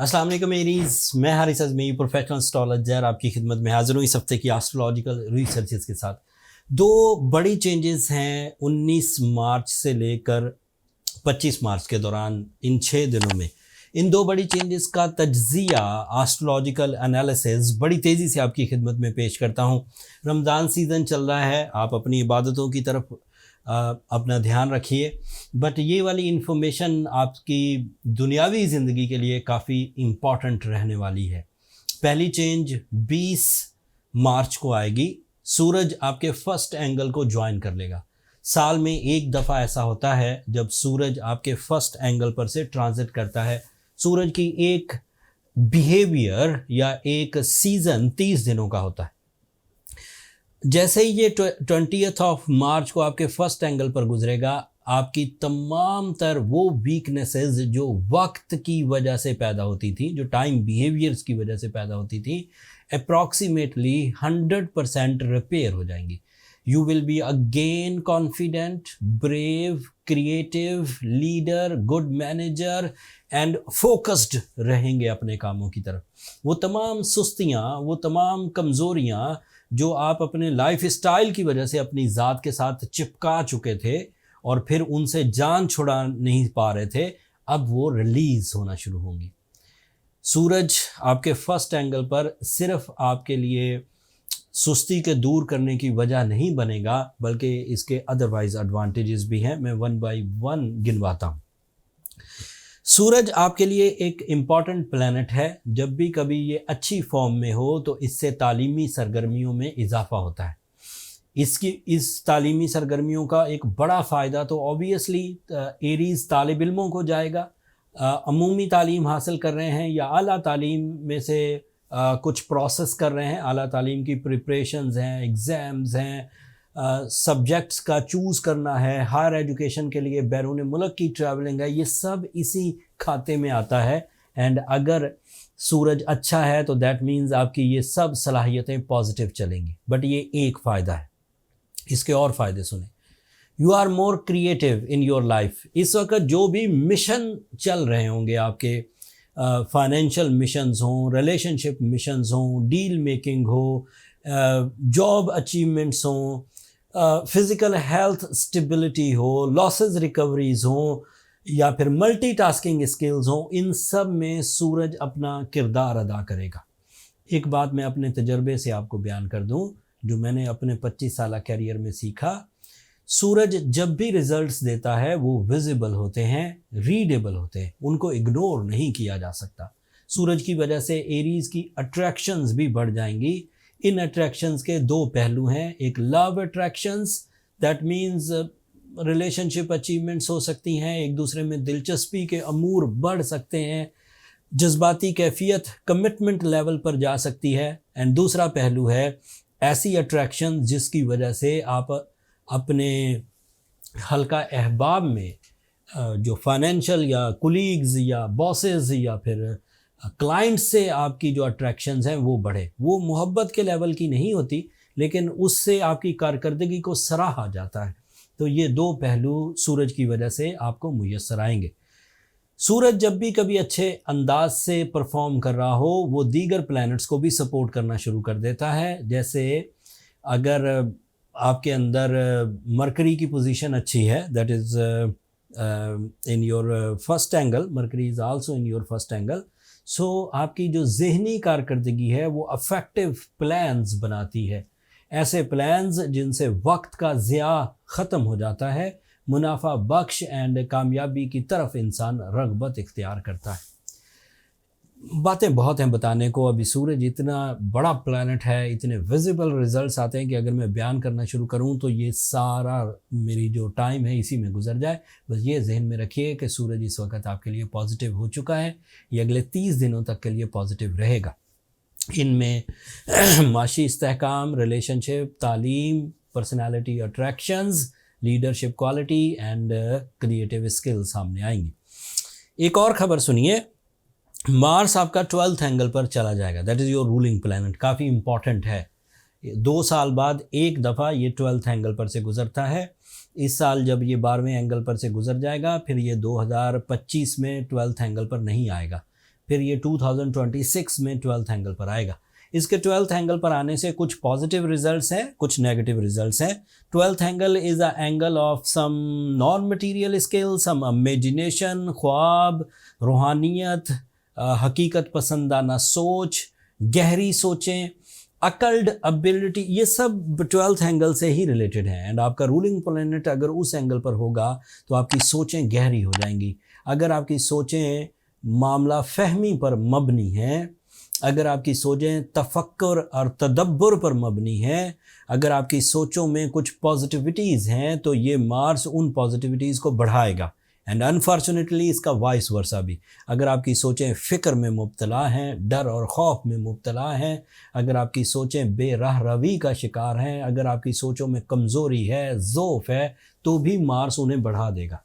अस्सलाम वालेकुम एरीज, मैं हारिस अज़मी प्रोफेशनल एस्ट्रोलॉजर आपकी खिदमत में हाजिर हूँ इस हफ्ते की एस्ट्रोलॉजिकल रिसर्चेस के साथ। दो बड़ी चेंजेस हैं 19 मार्च से लेकर 25 मार्च के दौरान, इन 6 दिनों में। इन दो बड़ी चेंजेस का तज्ज़िया, एस्ट्रोलॉजिकल एनालिसिस बड़ी तेज़ी से आपकी खिदमत में पेश करता हूँ। रमज़ान सीज़न चल रहा है, आप अपनी इबादतों की तरफ अपना ध्यान रखिए, बट ये वाली इन्फॉर्मेशन आपकी दुनियावी ज़िंदगी के लिए काफ़ी इम्पॉर्टेंट रहने वाली है। पहली चेंज 20 मार्च को आएगी। सूरज आपके फर्स्ट एंगल को ज्वाइन कर लेगा। साल में एक दफ़ा ऐसा होता है जब सूरज आपके फर्स्ट एंगल पर से ट्रांजिट करता है। सूरज की एक बिहेवियर या एक सीज़न 30 दिनों का होता है। जैसे ही ये 20th ऑफ मार्च को आपके फर्स्ट एंगल पर गुजरेगा, आपकी तमाम तर वो वीकनेसेस जो वक्त की वजह से पैदा होती थी, जो टाइम बिहेवियर्स की वजह से पैदा होती थी, अप्रॉक्सीमेटली 100% रिपेयर हो जाएंगी। You will be again confident, brave, creative, leader, good manager and focused रहेंगे अपने कामों की तरफ। वो तमाम सुस्तियाँ, वो तमाम कमज़ोरियाँ जो आप अपने लाइफ स्टाइल की वजह से अपनी ज़ात के साथ चिपका चुके थे और फिर उनसे जान छुड़ा नहीं पा रहे थे, अब वो रिलीज़ होना शुरू होंगी। सूरज आपके फर्स्ट एंगल पर सिर्फ आपके लिए सुस्ती के दूर करने की वजह नहीं बनेगा, बल्कि इसके अदरवाइज एडवांटेजेस भी हैं। मैं 1 बाय 1 गिनवाता हूँ। सूरज आपके लिए एक इम्पॉर्टेंट प्लैनेट है। जब भी कभी ये अच्छी फॉर्म में हो तो इससे तालीमी सरगर्मियों में इजाफा होता है। इस तालीमी सरगर्मियों का एक बड़ा फ़ायदा तो ऑब्वियसली एरीज़ तालिब इल्मों को जाएगा। अमूमी तालीम हासिल कर रहे हैं या आला तालीम में से कुछ प्रोसेस कर रहे हैं, आला तालीम की प्रिपरेशंस हैं, एग्ज़ाम्स हैं, सब्जेक्ट्स का चूज़ करना है, हायर एजुकेशन के लिए बैरून मुल्क की ट्रैवलिंग है, ये सब इसी खाते में आता है। एंड अगर सूरज अच्छा है तो दैट मीन्स आपकी ये सब सलाहियतें पॉजिटिव चलेंगी। बट ये एक फ़ायदा है, इसके और फ़ायदे सुने। You are more creative in your life. इस वक्त जो भी मिशन चल रहे होंगे आपके, फाइनेंशियल मिशंस हों, रिलेशनशिप मिशंस हों, डील मेकिंग हो, जॉब अचीवमेंट्स हों, फिज़िकल हेल्थ स्टेबिलिटी हो, लॉसेस रिकवरीज हों, या फिर मल्टीटास्किंग स्किल्स हों, इन सब में सूरज अपना किरदार अदा करेगा। एक बात मैं अपने तजर्बे से आपको बयान कर दूं, जो मैंने अपने 25 साल कैरियर में सीखा। सूरज जब भी रिजल्ट्स देता है वो विजिबल होते हैं, रीडेबल होते हैं, उनको इग्नोर नहीं किया जा सकता। सूरज की वजह से एरीज़ की अट्रैक्शंस भी बढ़ जाएंगी। इन अट्रैक्शंस के दो पहलू हैं। एक love attractions, that means relationship achievements हो सकती हैं, एक दूसरे में दिलचस्पी के अमूर बढ़ सकते हैं, जज्बाती कैफियत कमिटमेंट लेवल पर जा सकती है। एंड दूसरा पहलू है ऐसी अट्रैक्शन जिसकी वजह से आप अपने हल्का अहबाब में जो फाइनेंशियल या कुलीग्स या बॉसेस या फिर क्लाइंट से आपकी जो अट्रैक्शंस हैं वो बढ़े। वो मोहब्बत के लेवल की नहीं होती, लेकिन उससे आपकी कारकर्दगी को सराहा जाता है। तो ये दो पहलू सूरज की वजह से आपको मुयस्सर आएंगे। सूरज जब भी कभी अच्छे अंदाज से परफॉर्म कर रहा हो, वो दीगर प्लैनेट्स को भी सपोर्ट करना शुरू कर देता है। जैसे अगर आपके अंदर मरकरी की पोजीशन अच्छी है, that is in your first angle, Mercury is also in your first angle, so आपकी जो ज़हनी कारकर्दगी है वो अफेक्टिव प्लान्स बनाती है। ऐसे प्लान्स जिनसे वक्त का ज़िया ख़त्म हो जाता है, मुनाफा बख्श एंड कामयाबी की तरफ इंसान रग़बत इख्तियार करता है। बातें बहुत हैं बताने को। अभी सूरज इतना बड़ा प्लैनेट है, इतने विजिबल रिजल्ट्स आते हैं कि अगर मैं बयान करना शुरू करूं तो ये सारा मेरी जो टाइम है इसी में गुजर जाए। बस ये जहन में रखिए कि सूरज इस वक्त आपके लिए पॉजिटिव हो चुका है, ये अगले 30 दिनों तक के लिए पॉजिटिव रहेगा। इनमें माशी इस्तेहकाम, रिलेशनशिप, तालीम, personality attractions, leadership quality and creative skills सामने आएंगी। एक और ख़बर सुनिए, मार्स आपका 12th एंगल पर चला जाएगा, that is your ruling planet. काफ़ी इंपॉर्टेंट है। 2 साल बाद एक दफ़ा ये 12th एंगल पर से गुज़रता है। इस साल जब ये 12वें एंगल पर से गुज़र जाएगा, फिर ये 2025 में 12th एंगल पर नहीं आएगा। फिर ये 2026 में 12th एंगल पर आएगा। इसके 12th एंगल पर आने से कुछ पॉजिटिव रिजल्ट्स हैं, कुछ नेगेटिव रिजल्ट्स हैं। 12th angle is a angle of some non material skill, some imagination, ख्वाब, रूहानियत, हकीकत पसंदाना सोच, गहरी सोचें, अकल्ड एबिलिटी, ये सब 12th एंगल से ही रिलेटेड है। एंड आपका रूलिंग प्लैनेट अगर उस एंगल पर होगा तो आपकी सोचें गहरी हो जाएंगी। अगर आपकी सोचें मामला फहमी पर मबनी हैं, अगर आपकी सोचें तफक्कुर और तदब्बुर पर मबनी है, अगर आपकी सोचों में कुछ पॉजिटिविटीज़ हैं, तो ये मार्स उन पॉजिटिविटीज़ को बढ़ाएगा। एंड अनफॉर्चुनेटली इसका वाइस वर्सा भी। अगर आपकी सोचें फ़िक्र में मुब्तला हैं, डर और खौफ में मुब्तला हैं, अगर आपकी सोचें बेराह रवी का शिकार हैं, अगर आपकी सोचों में कमज़ोरी है, ज़ोफ़ है, तो भी मार्स उन्हें बढ़ा देगा।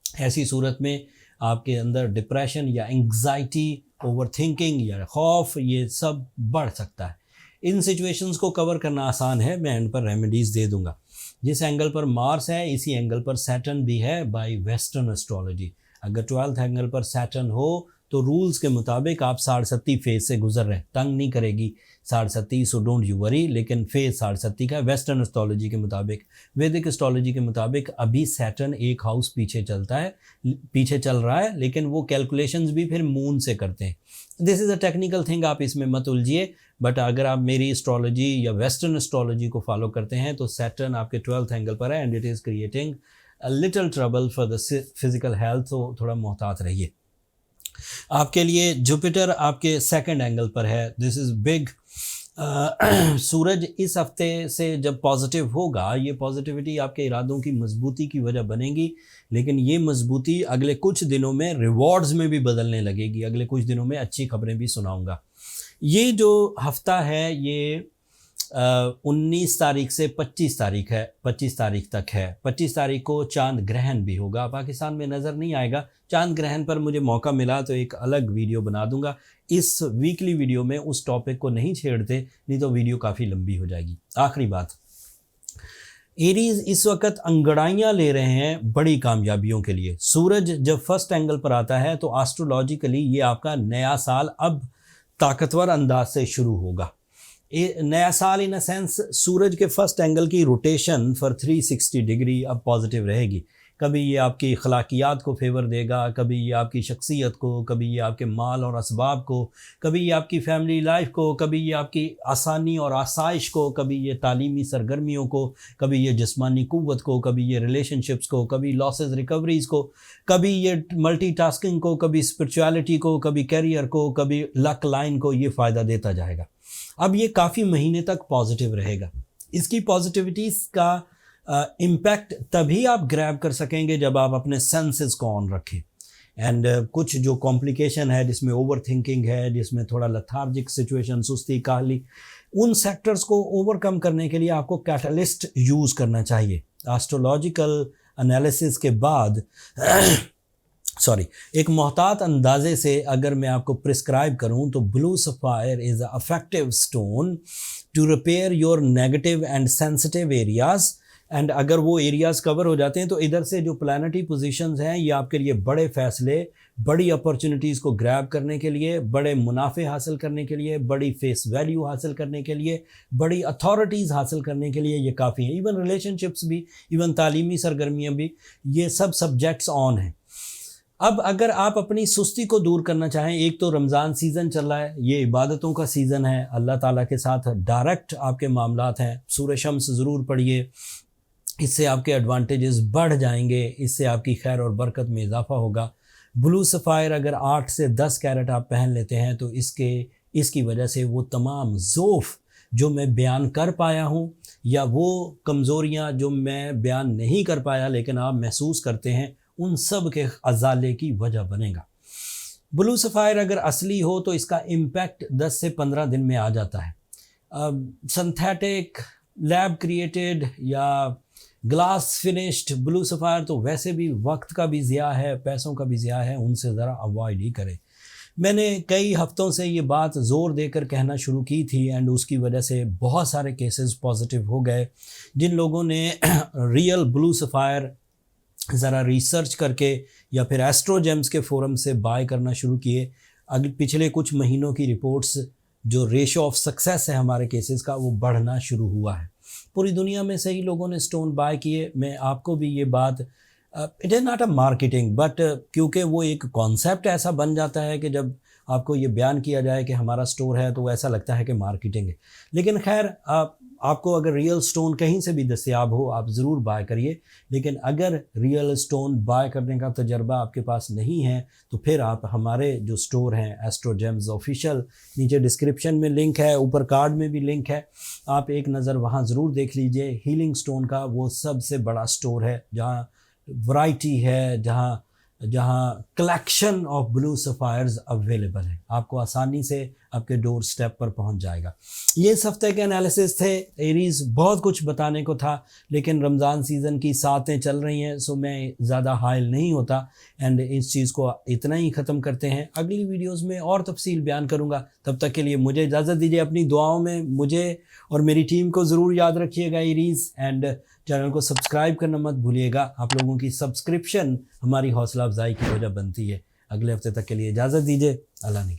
ऐसी सूरत में आपके अंदर डिप्रेशन या एंग्जाइटी, ओवर थिंकिंग या खौफ, ये सब बढ़ सकता है। इन सिचुएशंस को कवर करना आसान है, मैं इन पर रेमेडीज़ दे दूंगा। जिस एंगल पर मार्स है, इसी एंगल पर सैटर्न भी है बाय वेस्टर्न एस्ट्रोलॉजी। अगर 12th एंगल पर सैटर्न हो तो रूल्स के मुताबिक आप 67 फेज से गुजर रहे हैं, तंग नहीं करेगी 67, सो डोंट यू वरी। लेकिन फेज 67 का वेस्टर्न एस्ट्रोलॉजी के मुताबिक, वैदिक एस्ट्रोलॉजी के मुताबिक अभी सैटर्न एक हाउस पीछे चल रहा है, लेकिन वो कैलकुलेशंस भी फिर मून से करते हैं। This is a technical thing, आप इसमें मत उलझिए। बट अगर आप मेरी एस्ट्रोलॉजी या वेस्टर्न एस्ट्रोलॉजी को फॉलो करते हैं तो सैटर्न आपके 12th एंगल पर है and it is creating a little trouble for the physical health, तो थोड़ा मोहतात रहिए। आपके लिए जुपिटर आपके 2nd एंगल पर है, दिस इज़ बिग। सूरज इस हफ्ते से जब पॉजिटिव होगा, ये पॉजिटिविटी आपके इरादों की मजबूती की वजह बनेगी, लेकिन ये मजबूती अगले कुछ दिनों में रिवॉर्ड्स में भी बदलने लगेगी। अगले कुछ दिनों में अच्छी खबरें भी सुनाऊंगा। ये जो हफ्ता है ये 19 तारीख से 25 तारीख है, 25 तारीख तक है। 25 तारीख को चांद ग्रहण भी होगा, पाकिस्तान में नज़र नहीं आएगा। चांद ग्रहण पर मुझे मौका मिला तो एक अलग वीडियो बना दूंगा। इस वीकली वीडियो में उस टॉपिक को नहीं छेड़ते, नहीं तो वीडियो काफ़ी लंबी हो जाएगी। आखिरी बात, एरीज इस वक्त अंगड़ाइयाँ ले रहे हैं बड़ी कामयाबियों के लिए। सूरज जब 1st एंगल पर आता है तो एस्ट्रोलॉजिकली ये आपका नया साल अब ताकतवर अंदाज से शुरू होगा। नया साल इन अ सेंस सूरज के 1st एंगल की रोटेशन फॉर 360 डिग्री अब पॉजिटिव रहेगी। कभी ये आपकी अखलाकियात को फेवर देगा, कभी ये आपकी शख्सियत को, कभी ये आपके माल और असबाब को, कभी ये आपकी फैमिली लाइफ को, कभी ये आपकी आसानी और आसाइश को, कभी ये तालीमी सरगर्मियों को, कभी ये जिस्मानी क़ुव्वत को, कभी ये रिलेशनशिप्स को, कभी लॉसेस रिकवरीज़ को, कभी ये मल्टीटास्किंग को, कभी स्पिरिचुअलिटी को, कभी कैरियर को, कभी लक लाइन को, ये फ़ायदा देता जाएगा। अब ये काफ़ी महीने तक पॉजिटिव रहेगा। इसकी पॉजिटिविटीज़ का इम्पैक्ट तभी आप ग्रैब कर सकेंगे जब आप अपने सेंसेस को ऑन रखें। एंड कुछ जो कॉम्प्लिकेशन है, जिसमें ओवर थिंकिंग है, जिसमें थोड़ा लथार्जिक सिचुएशन, सुस्ती, काहली, उन सेक्टर्स को ओवरकम करने के लिए आपको कैटलिस्ट यूज़ करना चाहिए। एस्ट्रोलॉजिकल एनालिसिस के बाद एक मोहतात अंदाजे से अगर मैं आपको प्रिस्क्राइब करूं तो blue sapphire is a effective stone to repair your negative and sensitive areas. And अगर वो एरियाज़ कवर हो जाते हैं तो इधर से जो प्लानिटरी पोजीशंस हैं ये आपके लिए बड़े फ़ैसले, बड़ी अपॉर्चुनिटीज़ को ग्रैब करने के लिए, बड़े मुनाफे हासिल करने के लिए, बड़ी फेस वैल्यू हासिल करने के लिए, बड़ी अथॉरिटीज़ हासिल करने के लिए ये काफ़ी हैं। इवन रिलेशनशिप्स भी, इवन तालीमी सरगर्मियाँ भी, ये सब सब्जेक्ट्स ऑन हैं। अब अगर आप अपनी सुस्ती को दूर करना चाहें, एक तो रमज़ान सीज़न चल रहा है, ये इबादतों का सीज़न है, अल्लाह ताला के साथ डायरेक्ट आपके मामलात हैं। सूरह शम्स ज़रूर पढ़िए, इससे आपके एडवांटेजेस बढ़ जाएंगे, इससे आपकी खैर और बरकत में इजाफा होगा। ब्लू सफ़ायर अगर 8 से 10 कैरेट आप पहन लेते हैं तो इसकी वजह से वो तमाम ज़ोफ़ जो मैं बयान कर पाया हूँ या वो कमज़ोरियाँ जो मैं बयान नहीं कर पाया लेकिन आप महसूस करते हैं, उन सब के अजाले की वजह बनेगा। ब्लू सफ़ायर अगर असली हो तो इसका इम्पैक्ट 10 से 15 दिन में आ जाता है। सिंथेटिक, लैब क्रिएटेड या ग्लास फिनिश्ड ब्लू सफ़ायर तो वैसे भी वक्त का भी ज़िया है, पैसों का भी ज़िया है, उनसे ज़रा अवॉइड ही करें। मैंने कई हफ्तों से ये बात ज़ोर देकर कहना शुरू की थी एंड उसकी वजह से बहुत सारे केसेस पॉजिटिव हो गए। जिन लोगों ने रियल ब्लू सफ़ायर ज़रा रिसर्च करके या फिर एस्ट्रोजेम्स के फोरम से बाय करना शुरू किए, अगर पिछले कुछ महीनों की रिपोर्ट्स, जो रेशो ऑफ सक्सेस है हमारे केसेस का, वो बढ़ना शुरू हुआ है। पूरी दुनिया में से ही लोगों ने स्टोन बाय किए। मैं आपको भी ये बात, it is not a marketing, but क्योंकि वो एक कॉन्सेप्ट ऐसा बन जाता है कि जब आपको ये बयान किया जाए कि हमारा स्टोर है, तो वो ऐसा लगता है कि मार्केटिंग है। लेकिन खैर, आपको अगर रियल स्टोन कहीं से भी दस्तयाब हो, आप ज़रूर बाय करिए। लेकिन अगर रियल स्टोन बाय करने का तजर्बा आपके पास नहीं है, तो फिर आप हमारे जो स्टोर हैं एस्ट्रो जेम्स ऑफिशियल, नीचे डिस्क्रिप्शन में लिंक है, ऊपर कार्ड में भी लिंक है, आप एक नज़र वहाँ ज़रूर देख लीजिए। हीलिंग स्टोन का वो सबसे बड़ा स्टोर है जहाँ वैरायटी है, जहाँ जहाँ कलेक्शन ऑफ ब्लू सफ़ायर्स अवेलेबल है, आपको आसानी से आपके डोर स्टेप पर पहुंच जाएगा। ये इस हफ्ते के एनालिसिस थे। एरीज़, बहुत कुछ बताने को था, लेकिन रमज़ान सीज़न की सातें चल रही हैं, सो मैं ज़्यादा हाइल नहीं होता एंड इस चीज़ को इतना ही ख़त्म करते हैं। अगली वीडियोज़ में और तफसील बयान करूँगा। तब तक के लिए मुझे इजाज़त दीजिए। अपनी दुआओं में मुझे और मेरी टीम को ज़रूर याद रखिएगा एरीज़, एंड चैनल को सब्सक्राइब करना मत भूलिएगा। आप लोगों की सब्सक्रिप्शन हमारी हौसला अफजाई की वजह बनती है। अगले हफ्ते तक के लिए इजाज़त दीजिए। अल्लाह ने